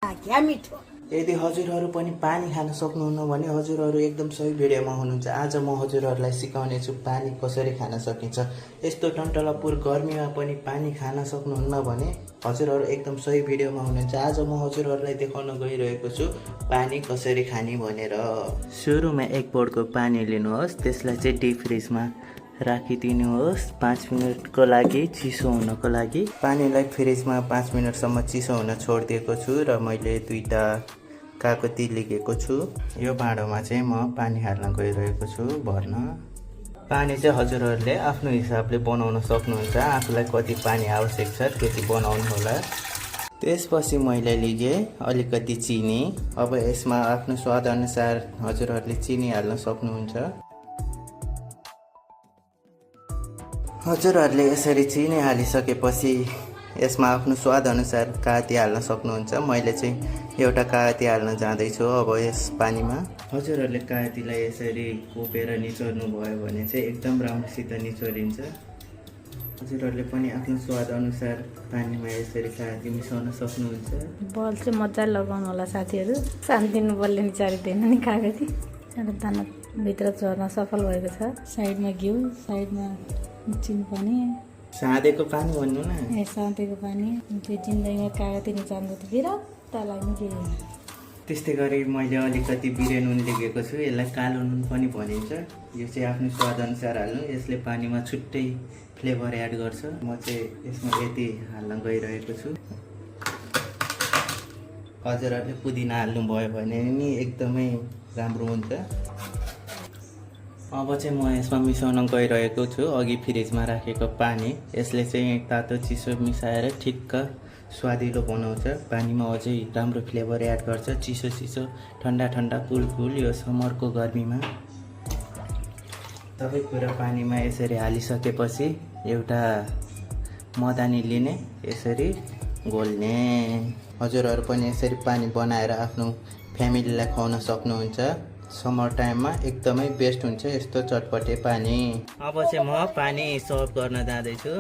क्या मिठो। यदि हजुरहरू पनि पानी खान सक्नुहुन्न भने हजुरहरू एकदम सही भिडियोमा हुनुहुन्छ। आज म हजुरहरूलाई सिकाउने छु पानी कसरी खान सकिन्छ। यस्तो टन्टलापुर गर्मीमा पनि पानी खान सक्नुहुन्न भने हजुरहरू एकदम सही भिडियोमा हुनुहुन्छ। आज म हजुरहरूलाई देखाउन गइरहेको छु पानी कसरी खाने भनेर। सुरुमा 1 बोटको पानी लिनुहोस्, त्यसलाई चाहिँ डिप फ्रिजमा राखिदिनुहोस् 5 मिनटको लागि चिसो हुनको लागि। पानीलाई फ्रिजमा 5 मिनटसम्म चिसो हुन छोडिदिएको छु र मैले 2टा कागती लिएको छु। यो भाँडोमा चाहिँ म पानी हाल्न गइरहेको छु भर्न। पानी चाहिँ हजुरहरूले आफ्नो हिसाबले बनाउन सक्नुहुन्छ। आफूलाई कति पानी आवश्यक छ त्यति बनाउनु होला। त्यसपछि मैले लिएँ अलिकति चिनी। अब यसमा आफ्नो स्वाद अनुसार हजुरहरूले चिनी हाल्न सक्नुहुन्छ। हजुरहरूले यसरी चिनी हालिसकेपछि यसमा आफ्नो स्वाद अनुसार कागती हाल्न सक्नुहुन्छ। मैले चाहिँ एउटा कागती हाल्न जाँदैछु अब यस पानीमा। हजुरहरूले कागतीलाई यसरी कोपेर निचोर्नु भयो भने चाहिँ एकदम राम्रोसित निचोरिन्छ। हजुरहरूले पनि आफ्नो स्वाद अनुसार पानीमा यसरी कागती मिसाउन सक्नुहुन्छ। बल चाहिँ मजाले लगाउनु होला साथीहरू। सानोतिनो बलले निचारिँदैन नि कागती। दाना भित्र चर्न सफल भएको छ। साइडमा घिउ, साइडमा चिनी पानी, साँधेको पानी भन्नु न। ए साँधेको पानी। त्यो जिन्दगीमा कागती निचार्नु त बिरक्त लाग्ने के। त्यस्तै गरी मैले अलिकति बिरे नुन लिएको छु। यसलाई कालो नुन पनि भनिन्छ। यो चाहिँ आफ्नो स्वाद अनुसार हाल्नु। यसले पानीमा छुट्टै फ्लेभर एड गर्छ। म चाहिँ यसमा यति हाल्न गइरहेको छु। हजुरहरूले पुदिना हाल्नुभयो भने नि एकदमै राम्रो हुन्छ। अब चाहिँ म यसमा मिसाउन गइरहेको छु अघि फ्रिजमा राखेको पानी। यसले चाहिँ तातो चिसो मिसाएर ठिक्क स्वादिलो बनाउँछ। पानीमा अझै राम्रो फ्लेभर एड गर्छ। चिसो चिसो, ठन्डा ठन्डा, कुल कुल यो समरको गर्मीमा। सबै कुरा पानीमा यसरी हालिसकेपछि एउटा मदानी लिने, यसरी घोल्ने। हजुरहरू पनि यसरी पानी बनाएर आफ्नो फ्यामिलीलाई खुवाउन सक्नुहुन्छ। समर टाइममा एकदमै बेस्ट हुन्छ यस्तो चटपटे पानी। अब चाहिँ म पानी सर्भ गर्न जाँदैछु।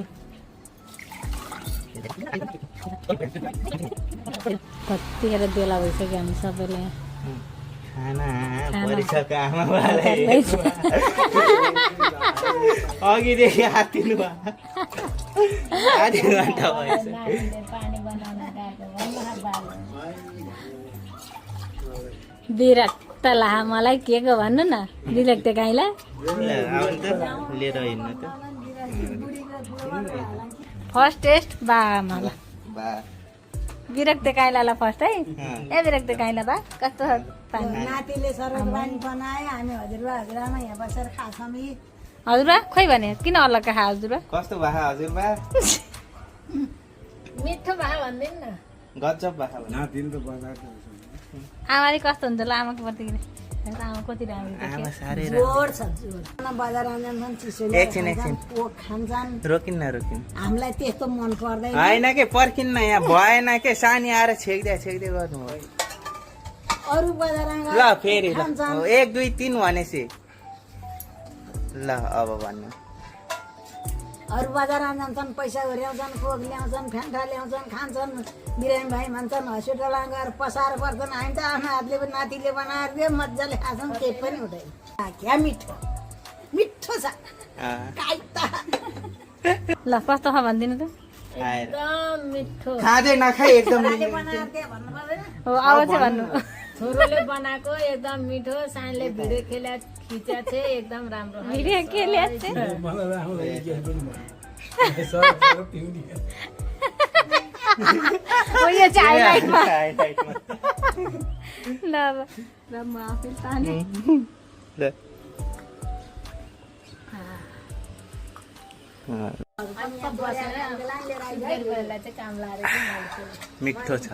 कतिखेर बेला भइसक्यो हामी सबैले खाना परिसक्यो आमाबालाई। अघिदेखि हातिनु भयो। आधी घन्टा भइसक्यो। बिरक्त ला मलाई के को भन्नु न। बिरक्त गाईलाई आउनु त लिएर हिँड्नु त। फर्स्ट टेस्ट बा मलाई बिरक्त गाईलाई फर्स्ट है। ए बिरक्त गाईलाई बा कस्तो पानी। नातिले सरगवानी बनाए, हामी हजुरबा हजुरआमा यहाँ बसेर खाछौँ। हजुरबा खोइ भने किन अलग खा हजुरबा। कस्तो भयो हजुरबा? मिठो भयो भन्दैन न। गजब भयो। आमाले कस्तो हुन्छ ल आमाको प्रति। आमा कति राम्रो। आमा साह्रै जोड छ जोड। बजारमा जान्छन् चिसोले एकछिन पोक खान्छन्। रोकिन रोकिन। हामीलाई त्यस्तो मन पर्दैन। होइन के पर्खिन्न यहाँ भएन के। सानी आएर छेक्दै गर्नु हो। अरू बजारमा ल फेरि ल 1 2 3 भनेपछि ल अब भन्नु। अरू बजारमा जान्छन्, पैसा ल्याउँछन्, कोक ल्याउँछन्, फ्यान्टा ल्याउँछन्, खान्छन्। बिरामी भाइ भन्छन् हस्पिटलमा गएर पसाएर पर्छन्। हामी त आफ्नो हातले नातिले बनाएर दियो मजाले खान्छौँ, केही पनि हुँदैन। क्या मिठो मिठो छ ल कस्तो छ भनिदिनु त। एकदम मिठो। खाँदै नखाइ एकदम बनाएर दियो भन्नु पर्दैन। हो अब चाहिँ भन्नु। छोरोले बनाएको एकदम मिठो। सानले भिडियो खिच्या थियो एकदम राम्रो। भिडियो के ल्याछ हो यो चाहिँ हाइलाइटमा। ल र म आफै ताने। मिठो छ।